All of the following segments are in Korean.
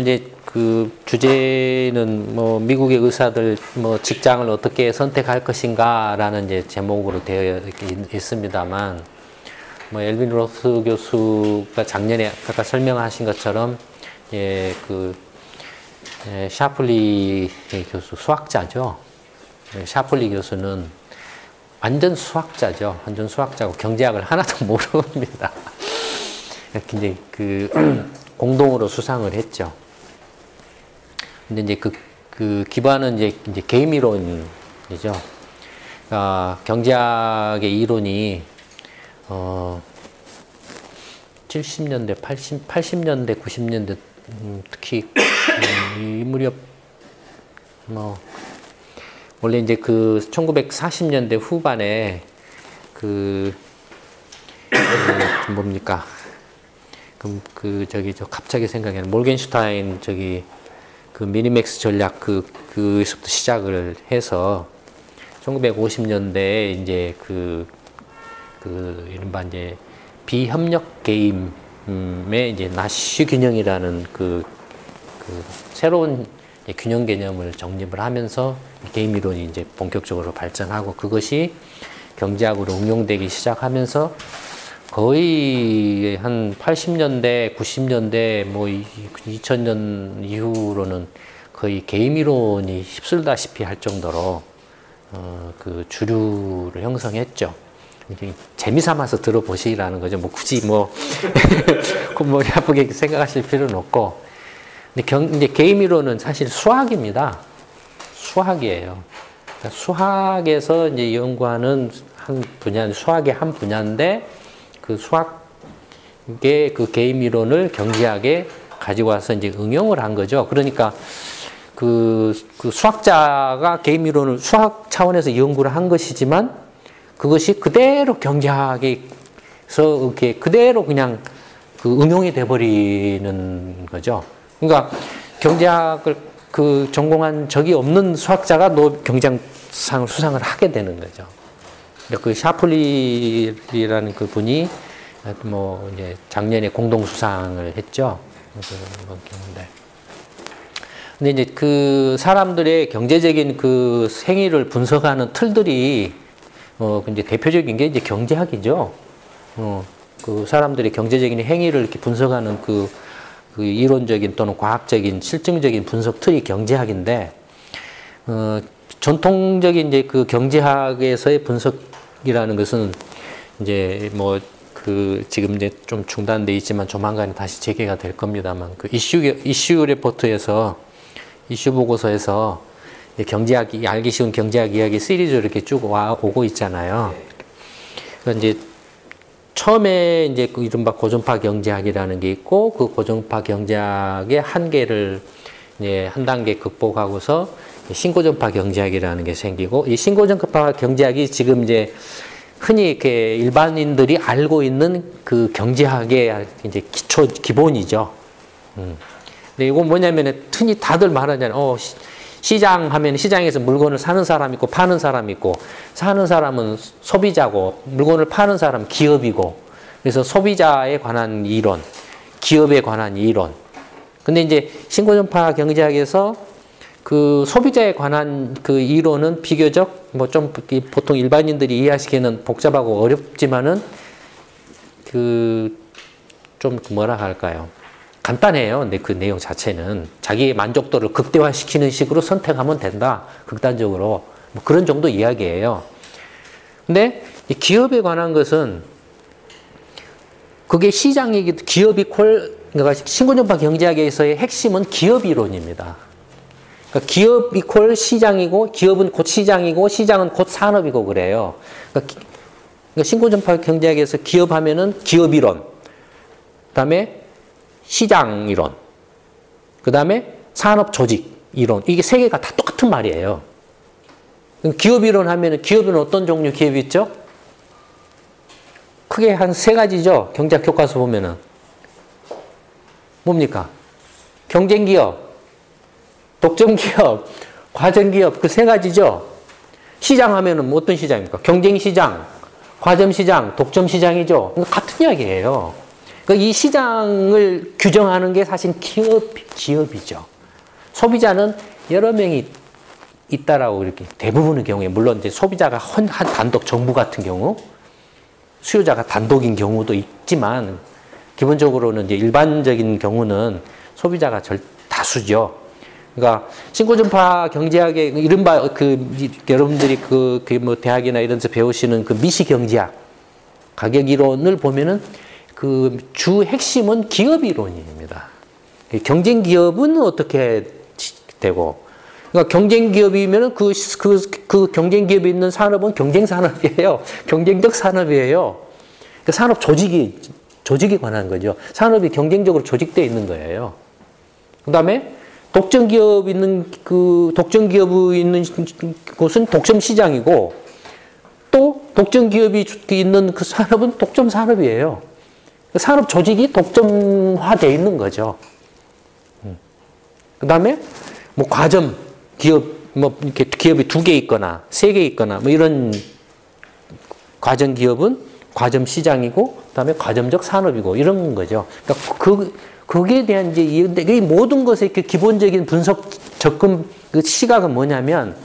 이제 그 주제는 뭐 미국의 의사들 뭐 직장을 어떻게 선택할 것인가라는 이제 제목으로 되어 있습니다만, 뭐 엘빈 로스 교수가 작년에 아까 설명하신 것처럼 샤플리 교수 수학자죠. 샤플리 교수는 완전 수학자죠. 완전 수학자고 경제학을 하나도 모릅니다. 근데 공동으로 수상을 했죠. 근데 이제 그 기반은 이제 게임 이론이죠. 경제학의 이론이 70년대, 80년대, 90년대 특히 이 무렵 원래 이제 1940년대 후반에 뭡니까? 갑자기 생각이 안 나. 몰겐슈타인 미니맥스 전략 그에서부터 시작을 해서 1950년대에 이제 이른바 이제 비협력 게임의 이제 나쉬 균형이라는 새로운 균형 개념을 정립을 하면서 게임 이론이 이제 본격적으로 발전하고, 그것이 경제학으로 응용되기 시작하면서 거의 한 80년대, 90년대, 2000년 이후로는 거의 게임 이론이 휩쓸다시피 할 정도로 주류를 형성했죠. 재미삼아서 들어보시라는 거죠. 굳이 머리 아프게 생각하실 필요는 없고. 근데 이제 게임 이론은 사실 수학입니다. 수학이에요. 그러니까 수학에서 이제 연구하는 수학의 한 분야인데, 그 수학의 게임 이론을 경제학에 가지고 와서 이제 응용을 한 거죠. 그러니까 수학자가 게임 이론을 수학 차원에서 연구를 한 것이지만, 그것이 그대로 경제학에서 이렇게 그대로 그냥 응용이 돼버리는 거죠. 그러니까 경제학을 전공한 적이 없는 수학자가 경제학상을 수상을 하게 되는 거죠. 샤플리라는 분이 이제 작년에 공동 수상을 했죠. 근데 이제 사람들의 경제적인 행위를 분석하는 틀들이 이제 대표적인 게 이제 경제학이죠. 사람들의 경제적인 행위를 이렇게 분석하는 이론적인 또는 과학적인 실증적인 분석 틀이 경제학인데, 전통적인 이제 경제학에서의 분석이라는 것은 이제 지금 이제 좀 중단돼 있지만 조만간 다시 재개가 될 겁니다만, 이슈 레포트에서 이슈 보고서에서 경제학, 알기 쉬운 경제학 이야기 시리즈로 이렇게 쭉 오고 있잖아요. 그러니까 이제 처음에 이제 이른바 고전파 경제학이라는 게 있고, 그 고전파 경제학의 한계를 이제 한 단계 극복하고서 신고전파 경제학이라는 게 생기고, 이 신고전파 경제학이 지금 이제 흔히 이렇게 일반인들이 알고 있는 경제학의 이제 기본이죠. 근데 이건 뭐냐면, 흔히 다들 말하잖아요. 시장 하면 시장에서 물건을 사는 사람 있고 파는 사람 있고, 사는 사람은 소비자고 물건을 파는 사람은 기업이고, 그래서 소비자에 관한 이론, 기업에 관한 이론. 근데 이제 신고전파 경제학에서 소비자에 관한 이론은 비교적 좀 보통 일반인들이 이해하시기에는 복잡하고 어렵지만은 좀 뭐라 할까요? 간단해요. 근데 그 내용 자체는 자기의 만족도를 극대화시키는 식으로 선택하면 된다. 극단적으로. 그런 정도 이야기예요. 근데 이 기업에 관한 것은 그게 기업이 그러니까 신고전파 경제학에서의 핵심은 기업 이론입니다. 그러니까 기업 이퀄 시장이고, 기업은 곧 시장이고, 시장은 곧 산업이고 그래요. 그러니까 신고전파 경제학에서 기업 하면은 기업 이론, 그 다음에 시장 이론, 그 다음에 산업 조직 이론, 이게 세 개가 다 똑같은 말이에요. 기업 이론 하면은 기업은 어떤 종류 기업이 있죠? 크게 한 세 가지죠. 경제학 교과서 보면은. 뭡니까? 경쟁기업, 독점기업, 과점기업, 그 세 가지죠. 시장 하면은 어떤 시장입니까? 경쟁시장, 과점시장, 독점시장이죠. 같은 이야기예요. 그러니까 이 시장을 규정하는 게 사실 기업이죠. 소비자는 여러 명이 있다라고 이렇게 대부분의 경우에, 물론 이제 소비자가 한 단독, 정부 같은 경우, 수요자가 단독인 경우도 있지만, 기본적으로는 이제 일반적인 경우는 소비자가 다수죠. 그러니까 신고전파 경제학의 이른바 여러분들이 뭐 대학이나 이런 데서 배우시는 그 미시경제학 가격 이론을 보면은 그 주 핵심은 기업 이론입니다. 경쟁 기업은 어떻게 되고, 그러니까 경쟁 기업이면은 그 경쟁 기업이 있는 산업은 경쟁 산업이에요. 경쟁적 산업이에요. 그 산업 조직이 관한 거죠. 산업이 경쟁적으로 조직되어 있는 거예요. 그다음에 독점 기업이 있는 곳은 독점 시장이고, 또 독점 기업이 있는 그 산업은 독점 산업이에요. 산업 조직이 독점화되어 있는 거죠. 그다음에 뭐 과점 기업, 뭐 이렇게 기업이 2개 있거나 3개 있거나 뭐 이런 과점 기업은 과점 시장이고, 그다음에 과점적 산업이고 이런 거죠. 그러니까 거기에 대한 이제 이 모든 것의 그 기본적인 분석 접근 그 시각은 뭐냐면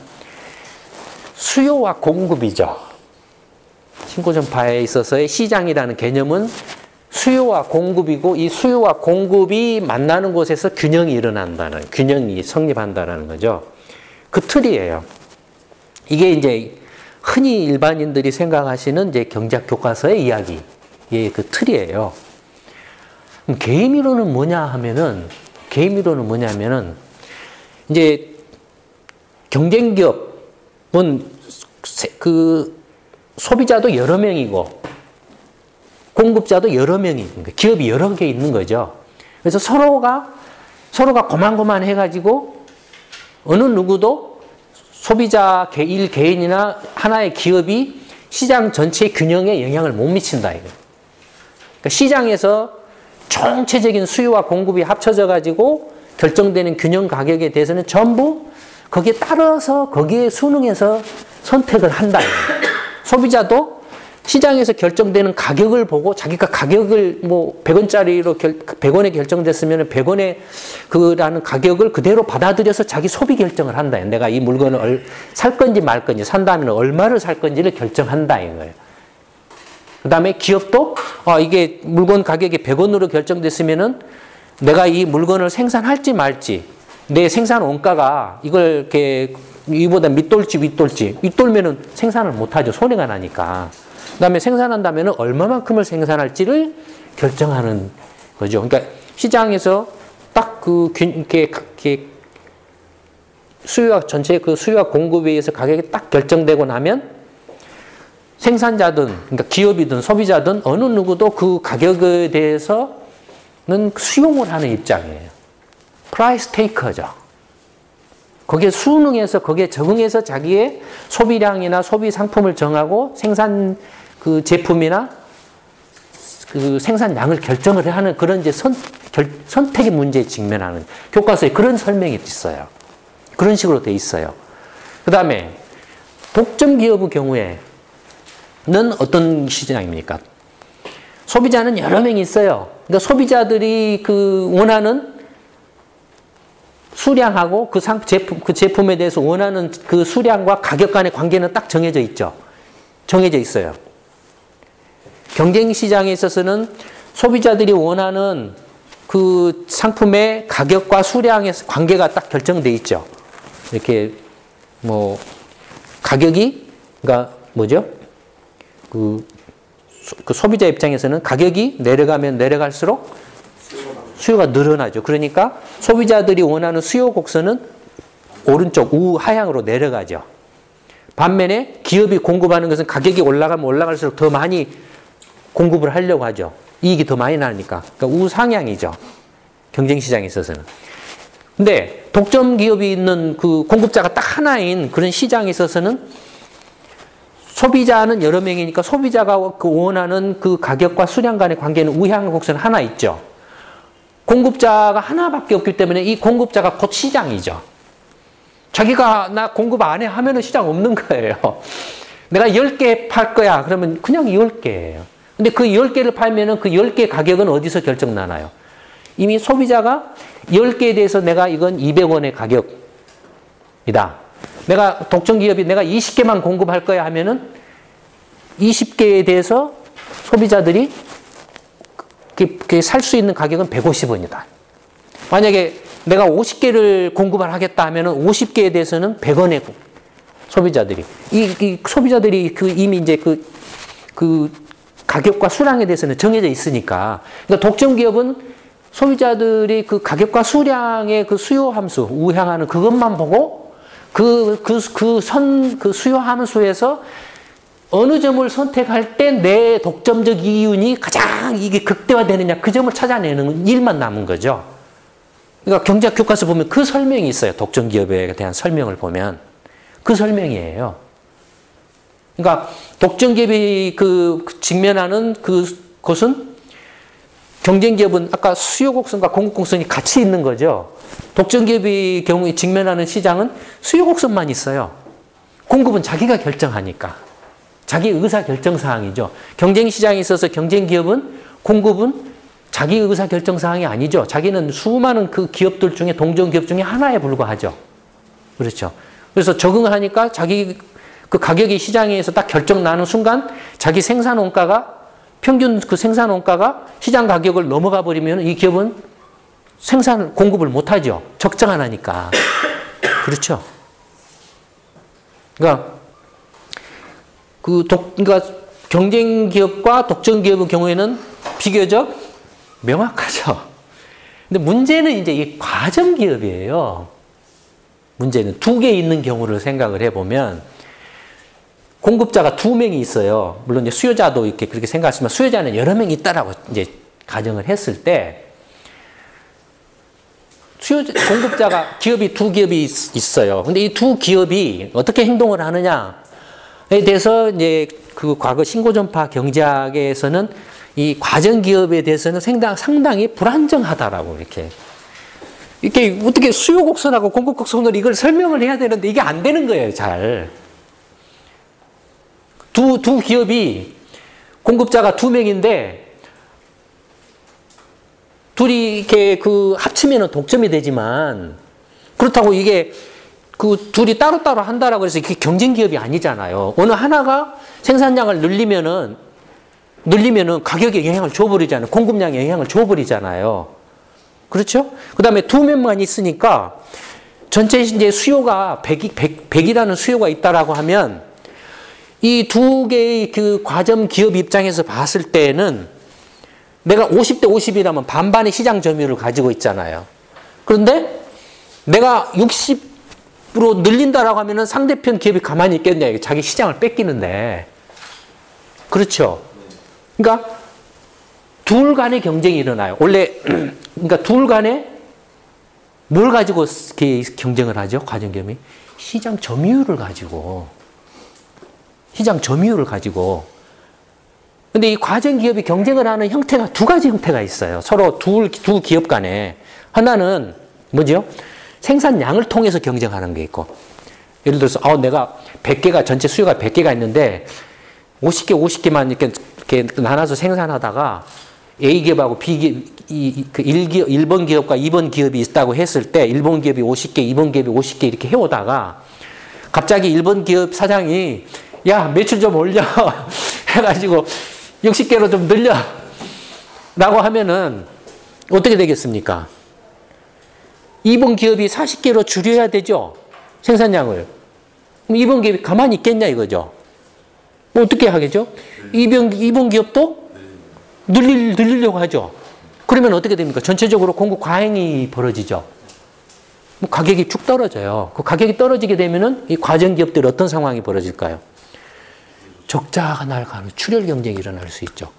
수요와 공급이죠. 신고전파에 있어서의 시장이라는 개념은 수요와 공급이고, 이 수요와 공급이 만나는 곳에서 균형이 성립한다는 거죠. 그 틀이에요. 이게 이제 흔히 일반인들이 생각하시는 이제 경제학 교과서의 이야기의 그 틀이에요. 게임 이론은 뭐냐면은 이제 경쟁 기업은 그 소비자도 여러 명이고 공급자도 여러 명이 있는 거예요. 기업이 여러 개 있는 거죠. 그래서 서로가 고만고만 해가지고 어느 누구도 소비자 개인이나 하나의 기업이 시장 전체 균형에 영향을 못 미친다 이거예요. 그러니까 시장에서 총체적인 수요와 공급이 합쳐져 가지고 결정되는 균형 가격에 대해서는 전부 거기에 따라서 거기에 순응해서 선택을 한다 이거예요. 소비자도 시장에서 결정되는 가격을 보고 자기가 가격을 뭐 100원짜리로 100원에 결정됐으면 100원에 그라는 가격을 그대로 받아들여서 자기 소비 결정을 한다. 내가 이 물건을 살 건지 말 건지, 산다면 얼마를 살 건지를 결정한다 이거예요. 그다음에 기업도 이게 물건 가격이 100원으로 결정됐으면은 내가 이 물건을 생산할지 말지, 내 생산 원가가 이걸 이렇게 이보다 밑돌지 윗돌면은 생산을 못하죠. 손해가 나니까. 그다음에 생산한다면 얼마만큼을 생산할지를 결정하는 거죠. 그러니까 시장에서 딱 이렇게 전체 그 수요와 공급에 의해서 가격이 딱 결정되고 나면 생산자든, 그러니까 기업이든 소비자든 어느 누구도 그 가격에 대해서는 수용을 하는 입장이에요. 프라이스 테이커죠. 거기에 순응해서, 거기에 적응해서 자기의 소비량이나 소비 상품을 정하고 생산 그 제품이나 그 생산량을 결정을 하는 그런 이제 선택의 문제에 직면하는 교과서에 그런 설명이 있어요. 그런 식으로 돼 있어요. 그 다음에 독점 기업의 경우에는 어떤 시장입니까? 소비자는 여러 명이 있어요. 그러니까 소비자들이 그 원하는 수량하고 그 제품에 대해서 원하는 그 수량과 가격 간의 관계는 딱 정해져 있죠. 정해져 있어요. 경쟁 시장에 있어서는 소비자들이 원하는 그 상품의 가격과 수량의 관계가 딱 결정돼 있죠. 이렇게 뭐 가격이, 그러니까 뭐죠? 그 소비자 입장에서는 가격이 내려가면 내려갈수록 수요가 늘어나죠. 그러니까 소비자들이 원하는 수요 곡선은 오른쪽 우하향으로 내려가죠. 반면에 기업이 공급하는 것은 가격이 올라가면 올라갈수록 더 많이 공급을 하려고 하죠. 이익이 더 많이 나니까. 그러니까 우상향이죠. 경쟁시장에 있어서는. 근데 독점 기업이 있는 그 공급자가 딱 하나인 그런 시장에 있어서는 소비자는 여러 명이니까 소비자가 그 원하는 그 가격과 수량 간의 관계는 우향 곡선 하나 있죠. 공급자가 하나밖에 없기 때문에 이 공급자가 곧 시장이죠. 자기가 나 공급 안 해 하면은 시장 없는 거예요. 내가 10개 팔 거야. 그러면 그냥 10개예요. 근데 그 10개를 팔면은 그 10개 가격은 어디서 결정 나나요? 이미 소비자가 10개에 대해서 내가 이건 200원의 가격이다. 내가 독점기업이 내가 20개만 공급할 거야 하면은 20개에 대해서 소비자들이 살 수 있는 가격은 150원이다. 만약에 내가 50개를 공급을 하겠다 하면은 50개에 대해서는 100원에 소비자들이 이 소비자들이 이미 이제 그 가격과 수량에 대해서는 정해져 있으니까. 그러니까 독점기업은 소비자들이 그 가격과 수량의 그 수요 함수, 우향하는 그것만 보고 그 수요 함수에서 어느 점을 선택할 때 내 독점적 이윤이 가장 이게 극대화되느냐 그 점을 찾아내는 일만 남은 거죠. 그러니까 경제학 교과서 보면 그 설명이 있어요. 독점기업에 대한 설명을 보면 그 설명이에요. 그러니까 독점기업이 직면하는 그것은 경쟁기업은 아까 수요 곡선과 공급 곡선이 같이 있는 거죠. 독점기업의 경우에 직면하는 시장은 수요 곡선만 있어요. 공급은 자기가 결정하니까. 자기 의사 결정 사항이죠. 경쟁 시장에 있어서 경쟁기업은 공급은 자기 의사 결정 사항이 아니죠. 자기는 수많은 그 기업들 중에 동종 기업 중에 하나에 불과하죠. 그렇죠. 그래서 적응하니까 자기 그 가격이 시장에서 딱 결정 나는 순간 자기 생산 원가가 평균 그 생산 원가가 시장 가격을 넘어가 버리면 이 기업은 공급을 못 하죠. 적정 안 하니까. 그렇죠. 그러니까 경쟁 기업과 독점 기업의 경우에는 비교적 명확하죠. 근데 문제는 이제 이 과점 기업이에요. 문제는 2개 있는 경우를 생각을 해보면 공급자가 2명이 있어요. 물론 이제 수요자도 이렇게 그렇게 생각하지만 수요자는 여러 명이 있다라고 이제 가정을 했을 때 공급자가 기업이 2기업이 있어요. 근데 이 2기업이 어떻게 행동을 하느냐에 대해서 이제 그 과거 신고전파 경제학에서는 이 과정 기업에 대해서는 상당히 불안정하다라고 이렇게 어떻게 수요 곡선하고 공급 곡선으로 이걸 설명을 해야 되는데 이게 안 되는 거예요, 잘. 두 기업이 공급자가 2명인데 둘이 이렇게 합치면은 독점이 되지만 그렇다고 이게 둘이 따로따로 한다라고 해서 이게 경쟁 기업이 아니잖아요. 어느 하나가 생산량을 늘리면은 가격에 영향을 줘버리잖아요. 공급량에 영향을 줘버리잖아요. 그렇죠? 그 다음에 2명만 있으니까 전체 이제 수요가 100이라는 수요가 있다라고 하면 이 2개의 그 과점 기업 입장에서 봤을 때는 내가 50대 50이라면 반반의 시장 점유율을 가지고 있잖아요. 그런데 내가 60으로 늘린다라고 하면은 상대편 기업이 가만히 있겠냐. 자기 시장을 뺏기는데. 그렇죠? 그러니까 둘 간의 경쟁이 일어나요. 원래 그러니까 둘 간에 뭘 가지고 이렇게 경쟁을 하죠? 과정기업이 시장 점유율을 가지고. 근데 이 과정기업이 경쟁을 하는 형태가 2가지 형태가 있어요. 서로 두 기업 간에. 하나는 뭐죠? 생산량을 통해서 경쟁하는 게 있고. 예를 들어서 내가 100개가 전체 수요가 100개가 있는데 50개만 이렇게 나눠서 생산하다가 A기업하고 B기업, 1번 기업과 2번 기업이 있다고 했을 때 1번 기업이 50개, 2번 기업이 50개 이렇게 해오다가 갑자기 1번 기업 사장이 야, 매출 좀 올려. 해가지고 60개로 좀 늘려. 라고 하면은 어떻게 되겠습니까? 2번 기업이 40개로 줄여야 되죠. 생산량을. 그럼 2번 기업이 가만히 있겠냐 이거죠. 뭐 어떻게 하겠죠? 2번 기업도 늘리려고 하죠. 그러면 어떻게 됩니까? 전체적으로 공급 과잉이 벌어지죠. 가격이 쭉 떨어져요. 그 가격이 떨어지게 되면은 이 과정 기업들이 어떤 상황이 벌어질까요? 적자가 날 가는 출혈 경쟁이 일어날 수 있죠.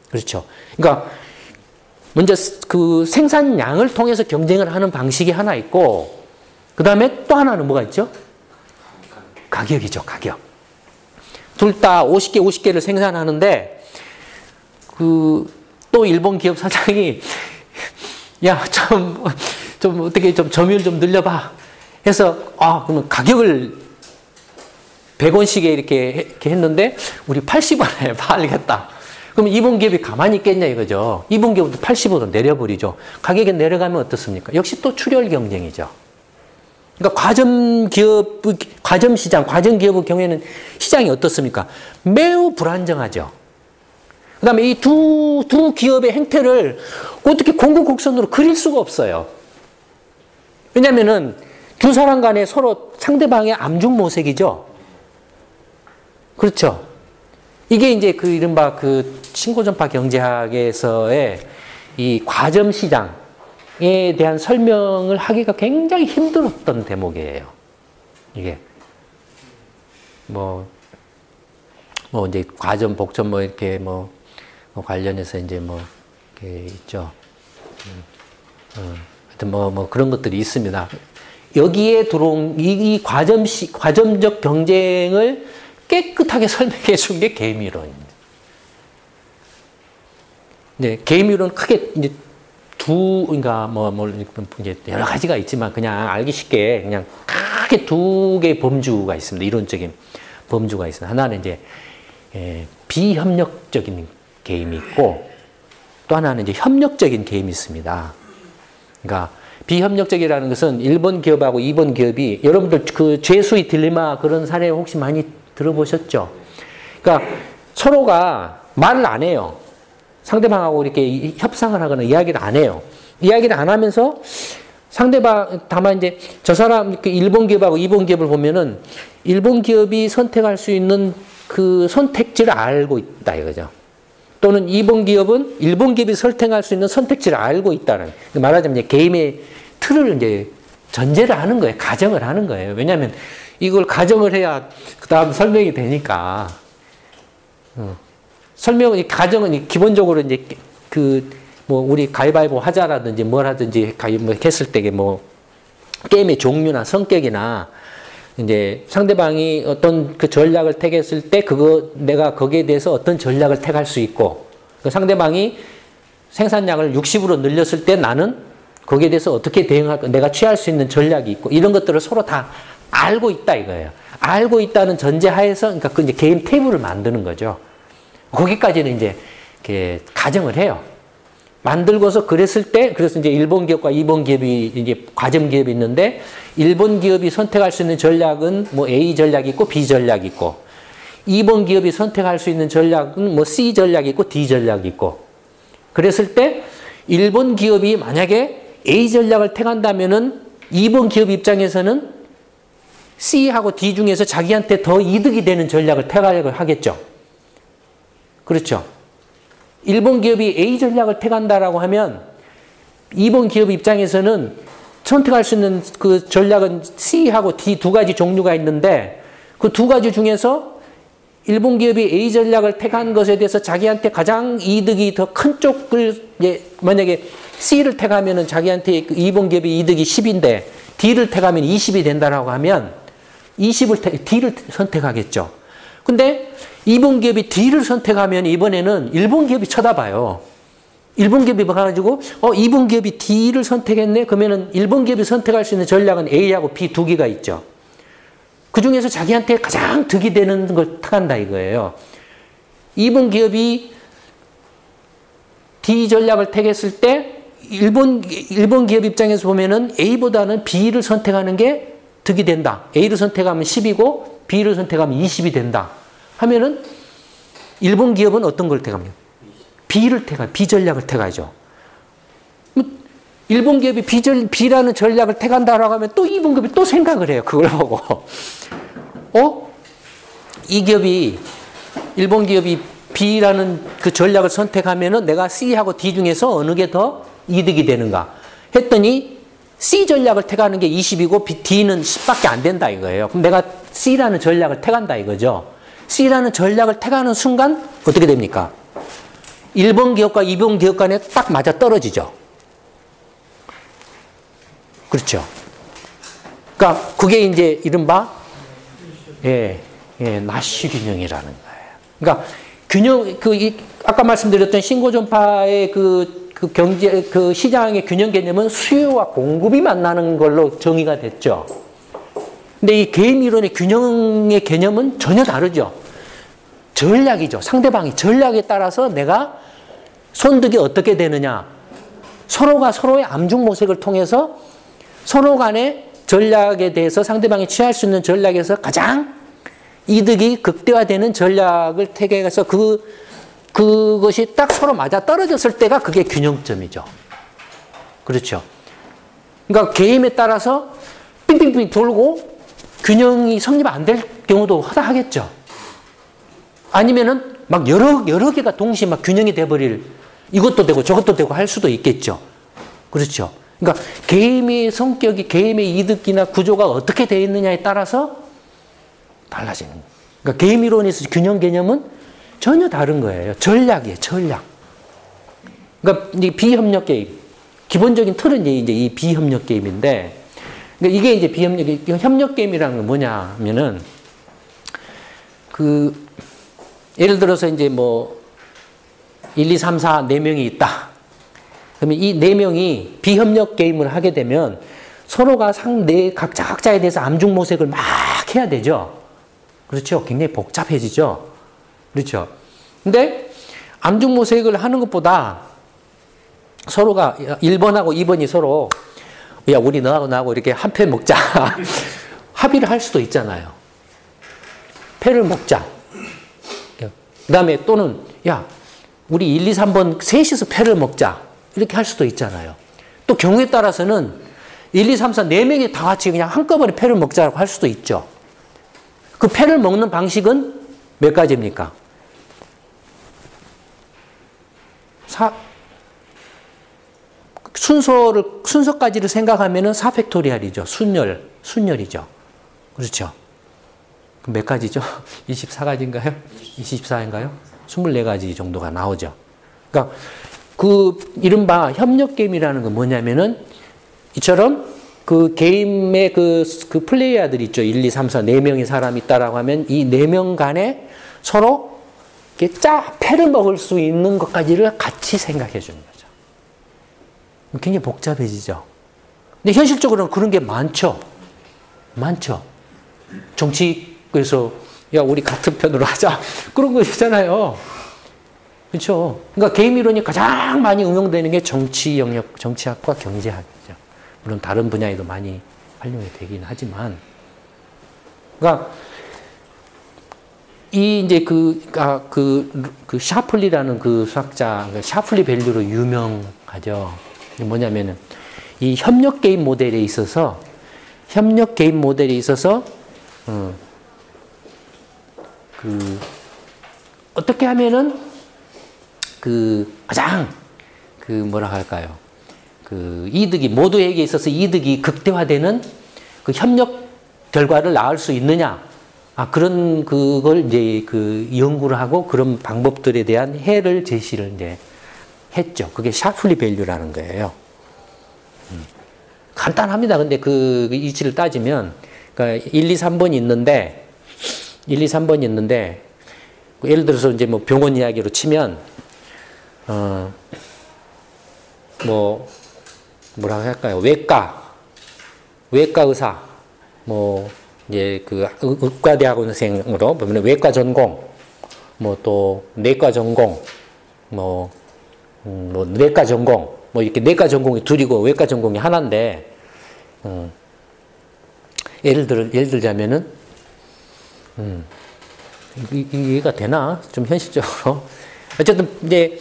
그렇죠. 그러니까 먼저 그 생산량을 통해서 경쟁을 하는 방식이 하나 있고 그 다음에 또 하나는 뭐가 있죠? 가격이죠. 가격. 둘 다 50개를 생산하는데 또 일본 기업 사장이 야, 좀 어떻게 좀 점유율 좀 늘려봐 해서 그러면 가격을 100원씩에 이렇게 했는데 우리 80원에 팔겠다. 그러면 이본기업이 가만히 있겠냐 이거죠. 이본기업도 80으로 내려버리죠. 가격이 내려가면 어떻습니까? 역시 또 출혈 경쟁이죠. 그러니까 과점시장, 과점기업의 경우에는 시장이 어떻습니까? 매우 불안정하죠. 그 다음에 이 두 기업의 행태를 어떻게 공급곡선으로 그릴 수가 없어요. 왜냐면은 두 사람 간에 서로 상대방의 암중모색이죠. 그렇죠. 이게 이제 그 이른바 그 신고전파 경제학에서의 이 과점시장에 대한 설명을 하기가 굉장히 힘들었던 대목이에요. 이게. 뭐 이제 과점, 복점 뭐 이렇게 뭐 관련해서 이제 뭐 이렇게 있죠. 하여튼 뭐 그런 것들이 있습니다. 여기에 들어온 이 과점적 경쟁을 깨끗하게 설명해 준 게 개미론입니다. 네, 개미론 크게 이제 그러니까 이제 여러 가지가 있지만 그냥 알기 쉽게 그냥 크게 두 개의 범주가 있습니다. 이론적인 범주가 있습니다. 하나는 이제 비협력적인 게임이 있고 또 하나는 이제 협력적인 게임이 있습니다. 그러니까 비협력적이라는 것은 1번 기업하고 2번 기업이 여러분들 그 죄수의 딜레마 그런 사례 혹시 많이 들어보셨죠? 그러니까 서로가 말을 안 해요. 상대방하고 이렇게 협상을 하거나 이야기를 안 해요. 이야기를 안 하면서 상대방, 다만 이제 저 사람, 1번 기업하고 2번 기업을 보면은 1번 기업이 선택할 수 있는 그 선택지를 알고 있다 이거죠. 또는 2번 기업은 1번 기업이 선택할 수 있는 선택지를 알고 있다는. 말하자면 이제 게임의 틀을 이제 전제를 하는 거예요. 가정을 하는 거예요. 왜냐하면 이걸 가정을 해야 그 다음 설명이 되니까. 설명은, 가정은 기본적으로 이제 우리 가위바위보 하자라든지 뭘 하든지 했을 때 게임의 종류나 성격이나 이제 상대방이 어떤 그 전략을 택했을 때 내가 거기에 대해서 어떤 전략을 택할 수 있고 그 상대방이 생산량을 60으로 늘렸을 때 나는 거기에 대해서 어떻게 대응할까 내가 취할 수 있는 전략이 있고 이런 것들을 서로 다 알고 있다 이거예요. 알고 있다는 전제하에서 그러니까 그 이제 게임 테이블을 만드는 거죠. 거기까지는 이제 이렇게 가정을 해요. 만들고서 그래서 이제 1번 기업과 2번 기업이 이제 과점 기업이 있는데 1번 기업이 선택할 수 있는 전략은 뭐 A 전략이 있고 B 전략이 있고 2번 기업이 선택할 수 있는 전략은 뭐 C 전략이 있고 D 전략이 있고 그랬을 때 1번 기업이 만약에 A 전략을 택한다면은 2번 기업 입장에서는 C하고 D 중에서 자기한테 더 이득이 되는 전략을 택하려고 하겠죠. 그렇죠. 1번 기업이 A 전략을 택한다라고 하면 2번 기업 입장에서는 선택할 수 있는 그 전략은 C하고 D 두 가지 종류가 있는데 그 두 가지 중에서 1번 기업이 A 전략을 택한 것에 대해서 자기한테 가장 이득이 더 큰 쪽을 만약에 C를 택하면은 자기한테 2번 기업이 이득이 10인데 D를 택하면 20이 된다라고 하면 D를 선택하겠죠. 근데 2번 기업이 D를 선택하면 이번에는 1번 기업이 쳐다봐요. 1번 기업이 봐가지고 2번 기업이 D를 선택했네? 그러면은 1번 기업이 선택할 수 있는 전략은 A하고 B 두 개가 있죠. 그 중에서 자기한테 가장 득이 되는 걸 택한다 이거예요. 2번 기업이 D 전략을 택했을 때 1번 기업 입장에서 보면은 A보다는 B를 선택하는 게 득이 된다. A를 선택하면 10이고 B를 선택하면 20이 된다. 하면은 1번 기업은 어떤 걸 택합니까? B 전략을 택하죠. 1번 기업이 B라는 전략을 택한다라고 하면 또 2번 기업이 또 생각을 해요. 그걸 보고. 이 기업이 1번 기업이 B라는 그 전략을 선택하면은 내가 C하고 D 중에서 어느 게 더 이득이 되는가 했더니 C 전략을 택하는 게 20이고 D는 10밖에 안 된다 이거예요. 그럼 내가 C라는 전략을 택한다 이거죠. C라는 전략을 택하는 순간 어떻게 됩니까? 1번 기업과 2번 기업 간에 딱 맞아 떨어지죠. 그렇죠. 그러니까 그게 이제 이른바 나시 균형이라는 거예요. 그러니까 균형 아까 말씀드렸던 신고전파의 그 경제 시장의 균형 개념은 수요와 공급이 만나는 걸로 정의가 됐죠. 근데 이 게임 이론의 균형의 개념은 전혀 다르죠. 전략이죠. 상대방이 전략에 따라서 내가 손득이 어떻게 되느냐. 서로가 서로의 암중모색을 통해서 서로 간의 전략에 대해서 상대방이 취할 수 있는 전략에서 가장 이득이 극대화되는 전략을 택해서 그것이 딱 서로 맞아 떨어졌을 때가 그게 균형점이죠. 그렇죠. 그러니까 게임에 따라서 빙빙빙 돌고 균형이 성립 안 될 경우도 허다하겠죠. 아니면은 막 여러 개가 동시에 막 균형이 돼버릴 이것도 되고 저것도 되고 할 수도 있겠죠. 그렇죠. 그러니까 게임의 성격이 게임의 이득이나 구조가 어떻게 되어 있느냐에 따라서 달라지는 거예요. 그러니까 게임 이론에서 균형 개념은 전혀 다른 거예요. 전략이에요. 전략. 그러니까 이 비협력 게임 기본적인 틀은 이제 이 비협력 게임인데 그러니까 이게 이제 협력 게임이라는 건 뭐냐면은 예를 들어서 이제 뭐 1, 2, 3, 4, 4명이 있다. 그러면 이 4명이 비협력 게임을 하게 되면 서로가 각자에 대해서 암중모색을 막 해야 되죠. 그렇죠. 굉장히 복잡해지죠. 그렇죠. 근데 암중모색을 하는 것보다 서로가 1번하고 2번이 서로 야, 우리 너하고 나하고 이렇게 한 패 먹자. 합의를 할 수도 있잖아요. 패를 먹자. 그 다음에 또는 야, 우리 1, 2, 3번 셋이서 패를 먹자. 이렇게 할 수도 있잖아요. 또 경우에 따라서는 1, 2, 3, 4, 4명이 다 같이 그냥 한꺼번에 패를 먹자고 할 수도 있죠. 그 패를 먹는 방식은 몇 가지입니까? 순서까지를 생각하면은 4팩토리얼이죠. 순열이죠. 그렇죠. 몇 가지죠? 24가지인가요? 24인가요? 24가지 정도가 나오죠. 그러니까 이른바 협력 게임이라는 건 뭐냐면은 이처럼 그 게임의 그 플레이어들 있죠. 1, 2, 3, 4, 4명의 사람이 있다라고 하면 이 4명 간에 서로 이렇게 패를 먹을 수 있는 것까지를 같이 생각해 주는 거죠. 굉장히 복잡해지죠. 근데 현실적으로는 그런 게 많죠. 정치에서 야, 우리 같은 편으로 하자. 그런 거 있잖아요. 그렇죠. 그러니까 게임 이론이 가장 많이 응용되는 게 정치 영역, 정치학과 경제학이죠. 물론 다른 분야에도 많이 활용이 되긴 하지만, 그러니까 이제 샤플리라는 그 수학자, 샤플리 밸류로 유명하죠. 뭐냐면은 이 협력 게임 모델에 있어서 어떻게 하면은 가장 뭐라 할까요? 이득이 모두에게 있어서 이득이 극대화되는 그 협력 결과를 낳을 수 있느냐? 그걸 이제 연구를 하고 그런 방법들에 대한 해를 제시를 이제 했죠. 그게 샤플리 밸류라는 거예요. 간단합니다. 근데 그 이치를 따지면, 그러니까 1, 2, 3번이 있는데, 예를 들어서 이제 뭐 병원 이야기로 치면, 뭐라고 할까요? 외과 의사, 이제 의과대학원생으로 보면 외과 전공, 또 내과 전공, 내과 전공, 이렇게 내과 전공이 둘이고 외과 전공이 하나인데, 예를 들자면은, 이해가 되나? 좀 현실적으로. 어쨌든, 이제,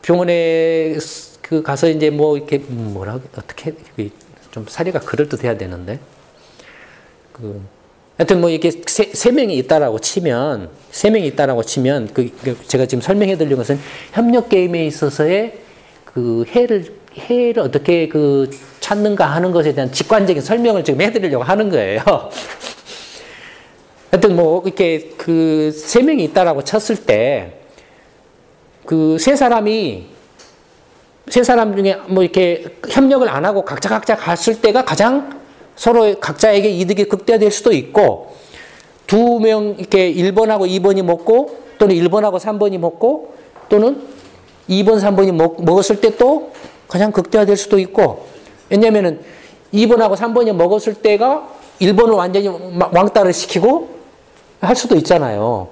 병원에 가서 이제 이렇게, 어떻게, 좀 사례가 그럴듯해야 되는데, 하여튼 이렇게 세 명이 있다라고 치면, 제가 지금 설명해 드린 것은 협력 게임에 있어서의 해를 어떻게 찾는가 하는 것에 대한 직관적인 설명을 지금 해드리려고 하는 거예요. 하여튼 이렇게 세 명이 있다라고 쳤을 때, 세 사람 중에 이렇게 협력을 안 하고 각자 갔을 때가 가장 서로 각자에게 이득이 극대화될 수도 있고, 2명 이렇게 1번하고 2번이 먹고, 또는 1번하고 3번이 먹고, 또는 2번, 3번이 먹었을 때 또 가장 극대화될 수도 있고, 왜냐면은 2번하고 3번이 먹었을 때가 1번을 완전히 왕따를 시키고, 할 수도 있잖아요.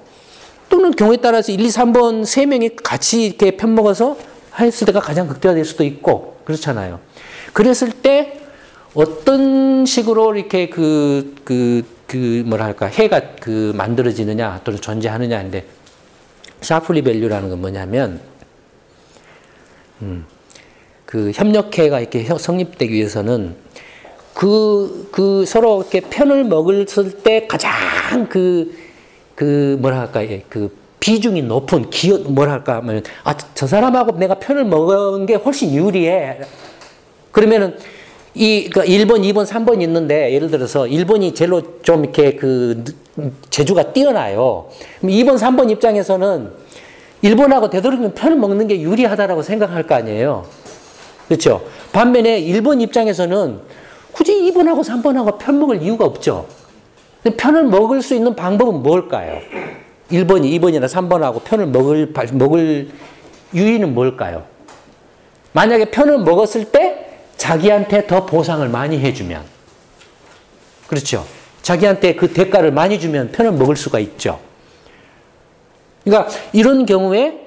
또는 경우에 따라서 1, 2, 3번 세 명이 같이 이렇게 편먹어서 했을 때가 가장 극대화될 수도 있고 그렇잖아요. 그랬을 때 어떤 식으로 이렇게 뭐랄까 해가 만들어지느냐 또는 존재하느냐인데 샤플리 밸류라는 건 뭐냐면 그 협력회가 이렇게 성립되기 위해서는 서로 이렇게 편을 먹었을 때 가장 뭐랄까 비중이 높은 뭐랄까 하면 저 사람하고 내가 편을 먹은 게 훨씬 유리해. 그러면은 그러니까 1번, 2번, 3번 있는데 예를 들어서 1번이 제일로 좀 이렇게 재주가 뛰어나요. 그럼 2번, 3번 입장에서는 1번하고 되도록이면 편을 먹는 게 유리하다라고 생각할 거 아니에요. 그렇죠? 반면에 1번 입장에서는 굳이 2번하고 3번하고 편 먹을 이유가 없죠. 근데 편을 먹을 수 있는 방법은 뭘까요? 1번이 2번이나 3번하고 편을 먹을 유의는 뭘까요? 만약에 편을 먹었을 때 자기한테 더 보상을 많이 해주면, 그렇죠? 자기한테 그 대가를 많이 주면 편을 먹을 수가 있죠. 그러니까 이런 경우에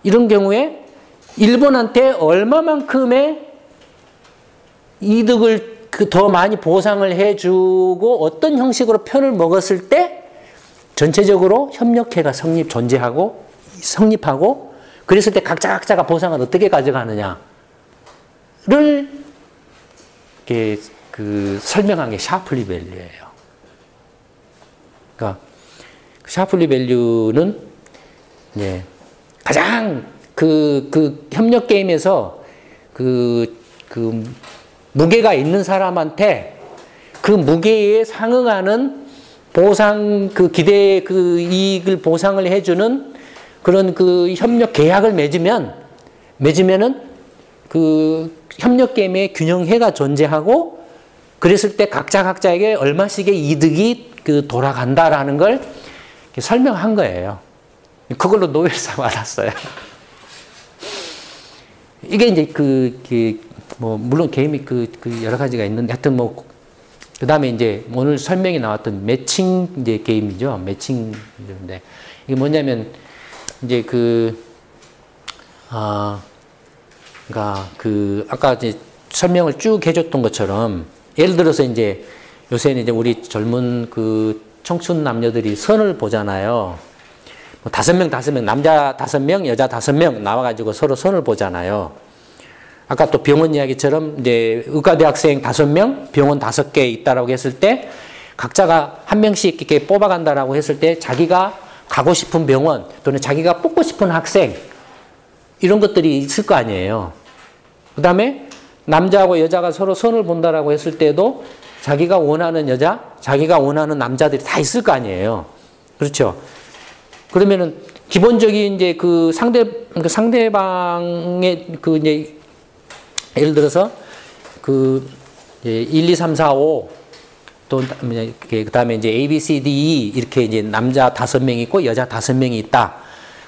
1번한테 얼마만큼의 이득을 더 많이 보상을 해주고 어떤 형식으로 편을 먹었을 때 전체적으로 협력회가 성립하고 그랬을 때 각자가 보상을 어떻게 가져가느냐를 이렇게 설명한 게 샤플리 밸류예요. 그러니까 샤플리 밸류는 이제 가장 협력 게임에서 무게가 있는 사람한테 그 무게에 상응하는 보상, 기대, 이익을 보상을 해주는 그런 협력 계약을 맺으면은 협력 게임의 균형해가 존재하고 그랬을 때 각자에게 얼마씩의 이득이 돌아간다라는 걸 설명한 거예요. 그걸로 노벨상 받았어요. 이게 이제 물론 게임이 여러 가지가 있는데 하여튼 그 다음에 이제 오늘 설명이 나왔던 매칭 이제 게임이죠. 매칭인데 이게 뭐냐면 이제 그러니까 아까 이제 설명을 쭉 해줬던 것처럼 예를 들어서 이제 요새는 이제 우리 젊은 청춘 남녀들이 선을 보잖아요. 5명, 남자 5명, 여자 5명 나와가지고 서로 선을 보잖아요. 아까 또 병원 이야기처럼 이제 의과대학생 5명, 병원 5개 있다라고 했을 때 각자가 한 명씩 이렇게 뽑아간다라고 했을 때 자기가 가고 싶은 병원 또는 자기가 뽑고 싶은 학생 이런 것들이 있을 거 아니에요. 그 다음에 남자하고 여자가 서로 선을 본다라고 했을 때도 자기가 원하는 여자, 자기가 원하는 남자들이 다 있을 거 아니에요. 그렇죠? 그러면은 기본적인 이제 상대방의 이제 예를 들어서 1, 2, 3, 4, 5 또 그다음에 이제 A, B, C, D, E 이렇게 이제 남자 5명이 있고 여자 5명이 있다.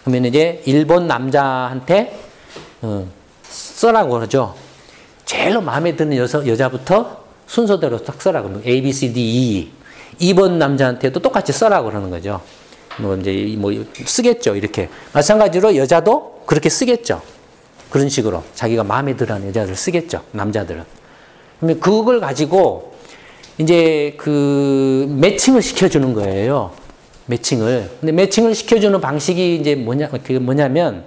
그러면 이제 1번 남자한테 써라고 그러죠. 제일 마음에 드는 여자부터 순서대로 딱 써라고 그러면 A, B, C, D, E. 2번 남자한테도 똑같이 써라고 그러는 거죠. 이제 쓰겠죠. 이렇게. 마찬가지로 여자도 그렇게 쓰겠죠. 그런 식으로 자기가 마음에 들어하는 여자들 쓰겠죠. 남자들은. 그러면 그걸 가지고 이제 매칭을 시켜주는 거예요. 매칭을. 근데 매칭을 시켜주는 방식이 이제 뭐냐면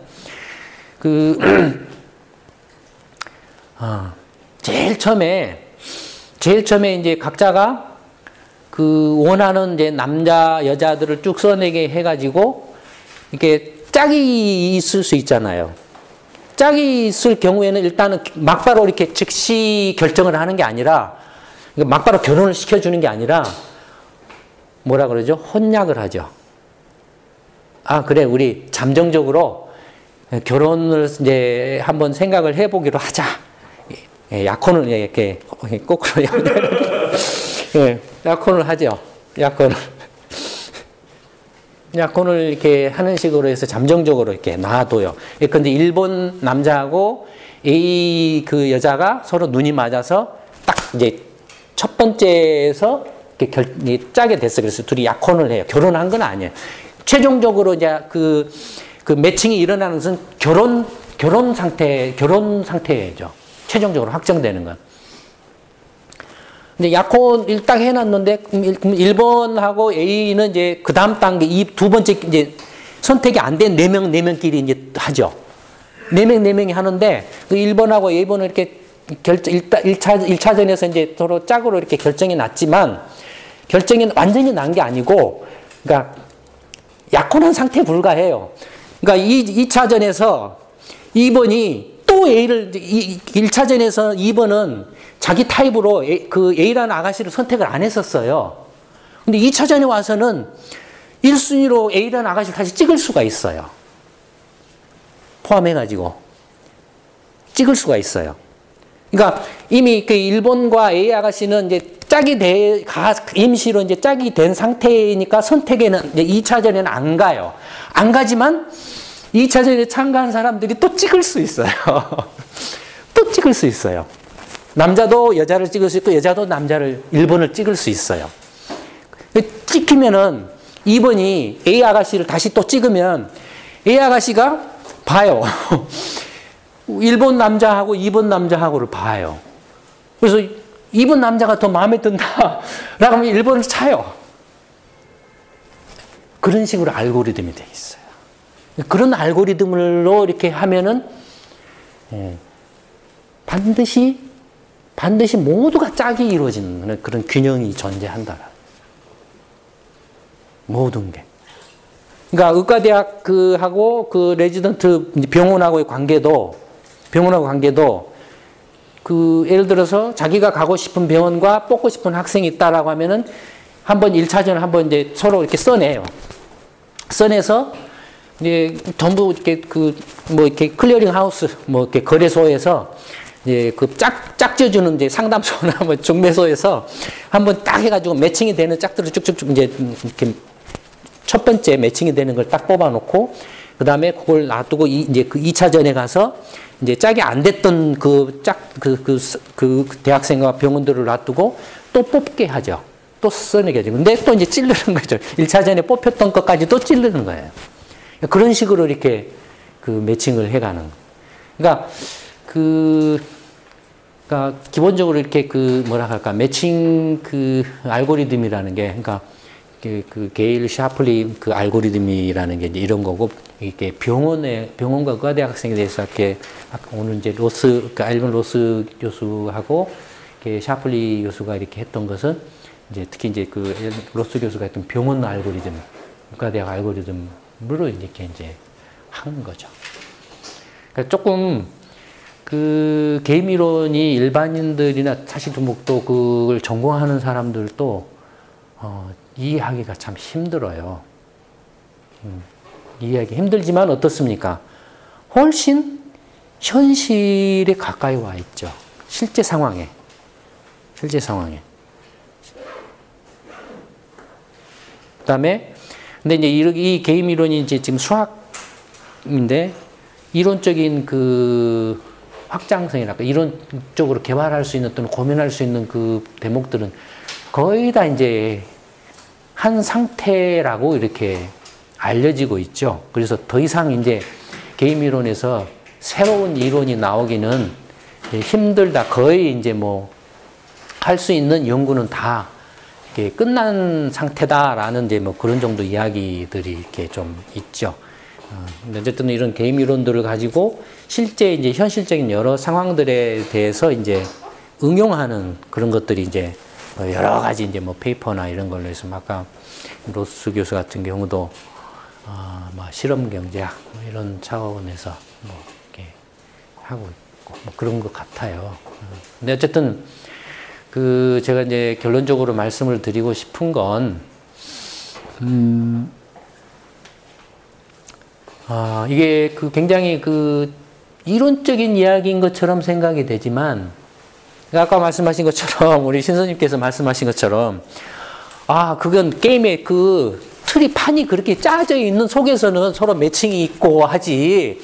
제일 처음에 이제 각자가 원하는 이제 남자, 여자들을 쭉 써내게 해가지고, 이렇게 짝이 있을 수 있잖아요. 짝이 있을 경우에는 일단은 막바로 이렇게 즉시 결정을 하는 게 아니라, 막바로 결혼을 시켜주는 게 아니라, 뭐라 그러죠? 혼약을 하죠. 그래, 우리 잠정적으로 결혼을 이제 한번 생각을 해보기로 하자. 약혼을 이렇게 거꾸로 약혼을 하죠. 약혼을 이렇게 하는 식으로 해서 잠정적으로 이렇게 놔둬요. 근데 일본 남자하고 A 여자가 서로 눈이 맞아서 딱 이제 첫 번째에서 짜게 됐어. 그래서 둘이 약혼을 해요. 결혼한 건 아니에요. 최종적으로 이제 그 매칭이 일어나는 것은 결혼 상태죠. 최종적으로 확정되는 건. 근데 약혼을 딱 해놨는데, 그럼 1번하고 A는 이제 그 다음 단계, 이 두 번째 이제 선택이 안 된 4명끼리 이제 하죠. 4명이 하는데, 그 1번하고 A번은 이렇게 1차전에서 이제 서로 짝으로 이렇게 결정이 났지만, 결정이 완전히 난 게 아니고, 그러니까 약혼한 상태에 불과해요. 그러니까 2차전에서 2번이 또 A를, 1차전에서 2번은 자기 타입으로 그 A라는 아가씨를 선택을 안 했었어요. 근데 2차전에 와서는 1순위로 A라는 아가씨를 다시 찍을 수가 있어요. 포함해가지고. 찍을 수가 있어요. 그러니까 이미 그 1번과 A 아가씨는 이제 임시로 이제 짝이 된 상태이니까 선택에는 이제 2차전에는 안 가요. 안 가지만 2차전에 참가한 사람들이 또 찍을 수 있어요. 또 찍을 수 있어요. 남자도 여자를 찍을 수 있고 여자도 남자를 1번을 찍을 수 있어요. 찍히면은 2번이 A 아가씨를 다시 또 찍으면 A 아가씨가 봐요. 1번 남자하고 2번 남자하고를 봐요. 그래서 2번 남자가 더 마음에 든다 라고 하면 1번을 차요. 그런 식으로 알고리즘이 되어 있어요. 그런 알고리즘으로 이렇게 하면은 반드시 모두가 짝이 이루어지는 그런 균형이 존재한다. 모든 게. 그러니까 의과대학 하고 그 레지던트 병원하고의 관계도 예를 들어서 자기가 가고 싶은 병원과 뽑고 싶은 학생이 있다라고 하면은 한번 1차전을 한번 이제 서로 이렇게 써내요. 써내서 이제 전부 이렇게 이렇게 클리어링 하우스 이렇게 거래소에서 이제 짝져주는 이제 상담소나 중매소에서 한번 딱 해가지고 매칭이 되는 짝들을 쭉쭉쭉 이제 이렇게 첫 번째 매칭이 되는 걸 딱 뽑아놓고 그 다음에 그걸 놔두고 이제 그 2차전에 가서 이제 짝이 안 됐던 그 대학생과 병원들을 놔두고 또 뽑게 하죠. 또 써내게 하죠. 근데 또 이제 찌르는 거죠. 1차전에 뽑혔던 것까지 또 찌르는 거예요. 그런 식으로 이렇게 그 매칭을 해가는. 그러니까 그러니까 기본적으로 이렇게 뭐라 할까 매칭 알고리즘이라는 게 그러니까 그 게일 샤플리 그 알고리즘이라는 게 이제 이런 거고 이게 병원과 의과대 학생에 대해서 이렇게 오늘 이제 알번 로스 교수하고 샤플리 교수가 이렇게 했던 것은 이제 특히 이제 그 로스 교수가 했던 병원 알고리즘, 의과대학 알고리즘으로 이렇게 이제 하는 거죠. 그러니까 조금 그 게임 이론이 일반인들이나 사실 또 그걸 전공하는 사람들도 이해하기가 참 힘들어요. 이해하기 힘들지만 어떻습니까? 훨씬 현실에 가까이 와 있죠. 실제 상황에. 그다음에 근데 이제 이 게임 이론이 이제 지금 수학인데 이론적인 그 확장성이랄까 이론적으로 개발할 수 있는 또는 고민할 수 있는 그 대목들은 거의 다 이제 한 상태라고 이렇게 알려지고 있죠. 그래서 더 이상 이제 게임 이론에서 새로운 이론이 나오기는 힘들다. 거의 이제 할 수 있는 연구는 다 이렇게 끝난 상태다라는 이제 그런 정도 이야기들이 이렇게 좀 있죠. 근데 어쨌든 이런 게임 이론들을 가지고 실제 이제 현실적인 여러 상황들에 대해서 이제 응용하는 그런 것들이 이제 여러 가지 이제 페이퍼나 이런 걸로 해서 아까 로스 교수 같은 경우도 실험 경제학 이런 차원에서 이렇게 하고 있고 그런 것 같아요. 근데 어쨌든 제가 이제 결론적으로 말씀을 드리고 싶은 건 이게 굉장히 이론적인 이야기인 것처럼 생각이 되지만 아까 말씀하신 것처럼 우리 신선님께서 말씀하신 것처럼 그건 게임의 틀이 판이 그렇게 짜져 있는 속에서는 서로 매칭이 있고 하지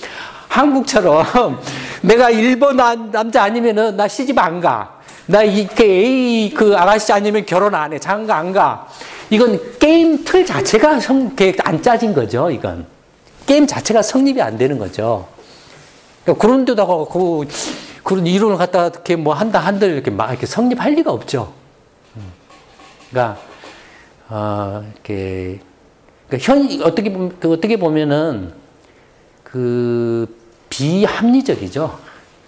한국처럼 내가 1번 남자 아니면은 나 시집 안 가. 나 이게 A 그 아가씨 아니면 결혼 안 해. 장가 안 가. 이건 게임 틀 자체가 안 짜진 거죠, 이건. 게임 자체가 성립이 안 되는 거죠. 그러니까 그런 데다가 그런 이론을 갖다가 이렇게 뭐 한들 이렇게 막 이렇게 성립할 리가 없죠. 그러니까, 이렇게, 그러니까 어떻게 보면은 비합리적이죠.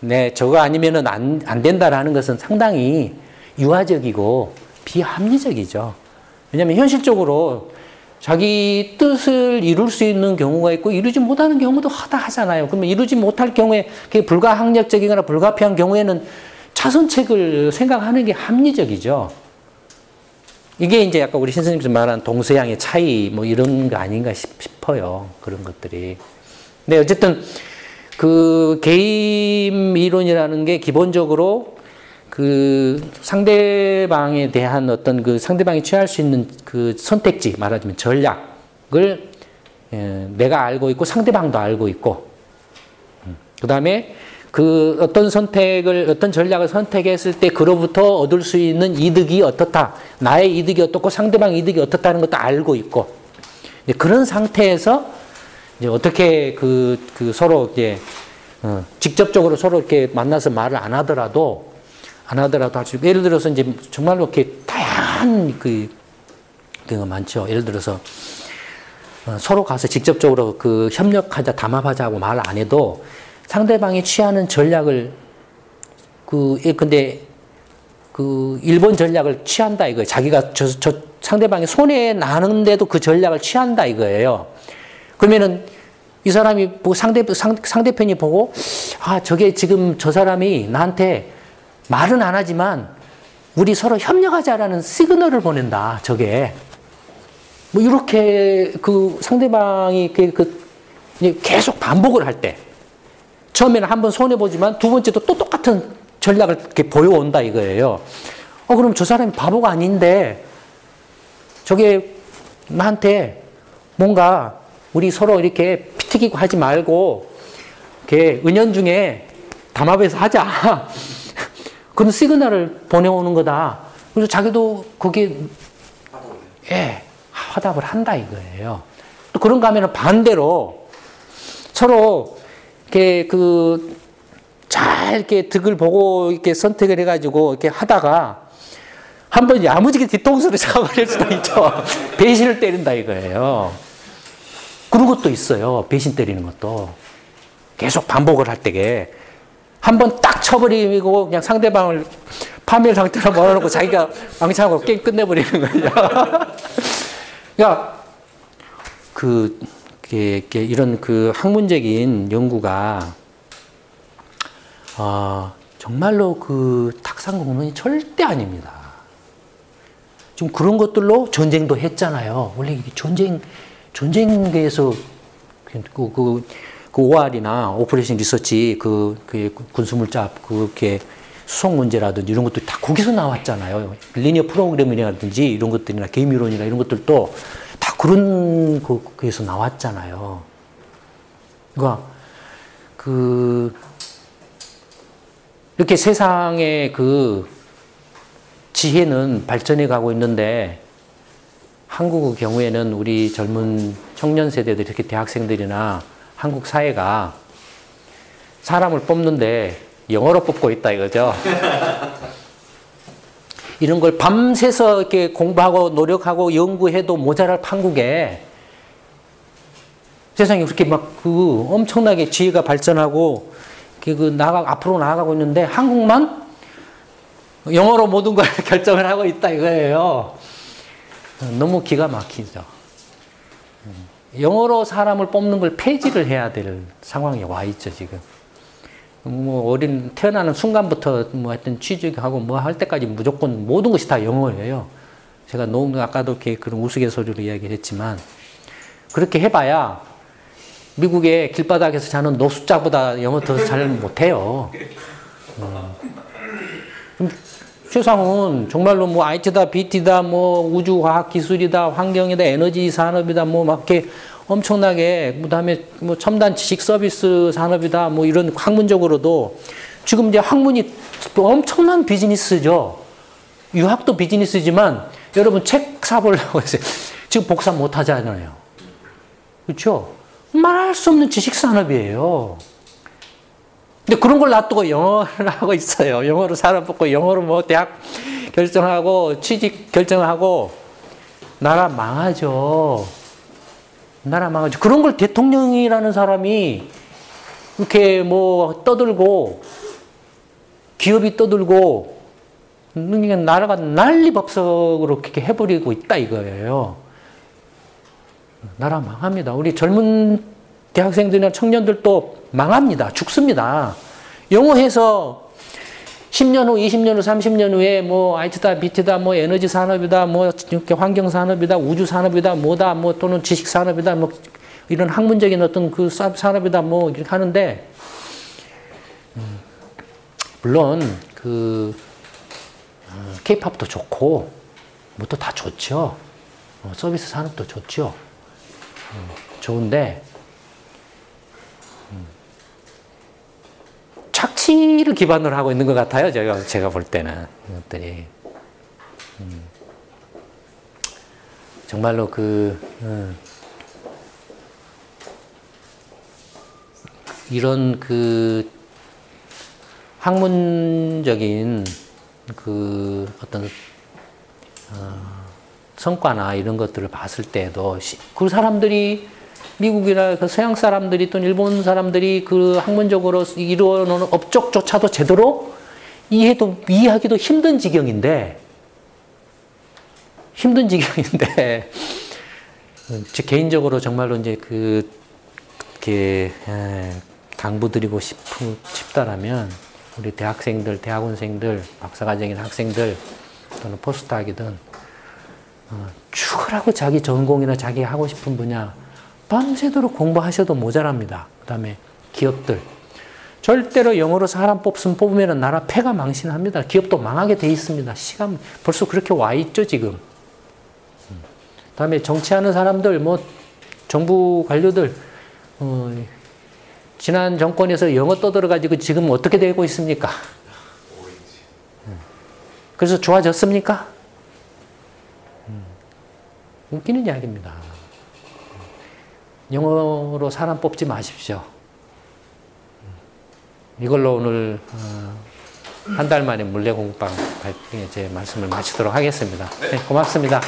네, 저거 아니면은 안 된다라는 것은 상당히 유화적이고 비합리적이죠. 왜냐하면 현실적으로 자기 뜻을 이룰 수 있는 경우가 있고 이루지 못하는 경우도 하잖아요. 그러면 이루지 못할 경우에 그게 불가항력적이거나 불가피한 경우에는 차선책을 생각하는 게 합리적이죠. 이게 이제 아까 우리 신선생님께서 말한 동서양의 차이 뭐 이런 거 아닌가 싶어요. 그런 것들이. 네, 어쨌든 그 게임 이론이라는 게 기본적으로 그 상대방에 대한 어떤 그 상대방이 취할 수 있는 그 선택지, 말하자면 전략을 내가 알고 있고 상대방도 알고 있고, 그 다음에 그 어떤 전략을 선택했을 때 그로부터 얻을 수 있는 이득이 어떻다, 나의 이득이 어떻고 상대방 이득이 어떻다는 것도 알고 있고, 그런 상태에서 이제 어떻게 서로 이제 직접적으로 서로 이렇게 만나서 말을 안 하더라도 할 수 있고, 예를 들어서 이제 정말로 이렇게 다양한 경우가 많죠. 예를 들어서 서로 가서 직접적으로 협력하자, 담합하자고 말 안 해도 상대방이 취하는 전략을 근데 일본 전략을 취한다 이거예요. 자기가 저 상대방이 손해 나는데도 그 전략을 취한다 이거예요. 그러면은 이 사람이 상대편이 보고 저게 지금 저 사람이 나한테 말은 안 하지만 우리 서로 협력하자라는 시그널을 보낸다. 저게 뭐 이렇게 상대방이 계속 반복을 할 때 처음에는 한번 손해 보지만 두 번째도 또 똑같은 전략을 이렇게 보여온다 이거예요. 그럼 저 사람이 바보가 아닌데 저게 나한테 뭔가 우리 서로 이렇게 피튀기고 하지 말고 이렇게 은연중에 담합해서 하자. 그런 시그널을 보내오는 거다. 그래서 자기도 거기에 화답을 한다 이거예요. 또 그런가 하면 반대로 서로 이렇게 잘 이렇게 득을 보고 이렇게 선택을 해가지고 이렇게 하다가 한번 야무지게 뒤통수를 잡아버릴 수도 있죠. 배신을 때린다 이거예요. 그런 것도 있어요. 배신 때리는 것도. 계속 반복을 할 때게. 한번 딱 쳐버리고 그냥 상대방을 파멸 상태로 몰아놓고 자기가 왕창하고 게임 끝내버리는 거죠. 그러니까 이런 학문적인 연구가 정말로 탁상 공론이 절대 아닙니다. 지금 그런 것들로 전쟁도 했잖아요. 원래 전쟁에서 OR이나 오퍼레이션 리서치 군수물자 그렇게 수송 문제라든지 이런 것도 다 거기서 나왔잖아요. 리니어 프로그래밍이라든지 이런 것들이나 게임 이론이나 이런 것들도 다 그런 거기서 나왔잖아요. 그러니까 이렇게 세상의 지혜는 발전해 가고 있는데 한국의 경우에는 우리 젊은 청년 세대들, 특히 대학생들이나 한국 사회가 사람을 뽑는데 영어로 뽑고 있다 이거죠. 이런 걸 밤새서 이렇게 공부하고 노력하고 연구해도 모자랄 판국에 세상이 그렇게 막 엄청나게 지혜가 발전하고 앞으로 나아가고 있는데 한국만 영어로 모든 걸 결정을 하고 있다 이거예요. 너무 기가 막히죠. 영어로 사람을 뽑는 걸 폐지를 해야 될 상황에 와 있죠, 지금. 태어나는 순간부터 하여튼 취직하고 할 때까지 무조건 모든 것이 다 영어예요. 제가 아까도 이렇게 그런 우스갯소리로 이야기를 했지만, 그렇게 해봐야 미국의 길바닥에서 자는 노숙자보다 영어 더 잘 못해요. 세상은 정말로 IT다, BT다, 우주과학기술이다, 환경이다, 에너지 산업이다, 막 이렇게 엄청나게, 그 다음에 첨단 지식 서비스 산업이다, 이런 학문적으로도 지금 이제 학문이 또 엄청난 비즈니스죠. 유학도 비즈니스지만 여러분 책 사보려고 해서 지금 복사 못 하잖아요. 그렇죠? 말할 수 없는 지식 산업이에요. 근데 그런 걸 놔두고 영어를 하고 있어요. 영어로 사람 뽑고 영어로 뭐 대학 결정하고 취직 결정하고 나라 망하죠. 나라 망하죠. 그런 걸 대통령이라는 사람이 이렇게 뭐 떠들고 기업이 떠들고 나라가 난리법석으로 그렇게 해버리고 있다 이거예요. 나라 망합니다. 우리 젊은 대학생들이나 청년들도 망합니다. 죽습니다. 영어해서 10년 후, 20년 후, 30년 후에 뭐 IT다, BT다, 뭐 에너지 산업이다, 뭐 이렇게 환경 산업이다, 우주 산업이다, 뭐다, 뭐 또는 지식 산업이다, 뭐 이런 학문적인 어떤 그 산업이다, 뭐 이렇게 하는데 물론 그 K-팝도 좋고 뭐도 다 좋죠. 서비스 산업도 좋죠. 좋은데 착취를 기반으로 하고 있는 것 같아요. 제가 볼 때는 이것들이 정말로 이런 그 학문적인 그 어떤 성과나 이런 것들을 봤을 때도 그 사람들이 미국이나 그 서양 사람들이 또 일본 사람들이 그 학문적으로 이루어놓은 업적조차도 제대로 이해하기도 힘든 지경인데 제 개인적으로 정말로 이제 그렇게 당부드리고 싶다라면 우리 대학생들, 대학원생들, 박사과정인 학생들 또는 포스트학이든 죽으라고 자기 전공이나 자기 하고 싶은 분야 밤새도록 공부하셔도 모자랍니다. 그 다음에 기업들. 절대로 영어로 사람 뽑으면 나라 폐가 망신합니다. 기업도 망하게 돼 있습니다. 시간 벌써 그렇게 와 있죠, 지금. 그 다음에 정치하는 사람들, 뭐 정부 관료들 지난 정권에서 영어 떠들어가지고 지금 어떻게 되고 있습니까? 그래서 좋아졌습니까? 웃기는 이야기입니다. 영어로 사람 뽑지 마십시오. 이걸로 오늘 한 달 만에 물레공방 제 말씀을 마치도록 하겠습니다. 네, 고맙습니다.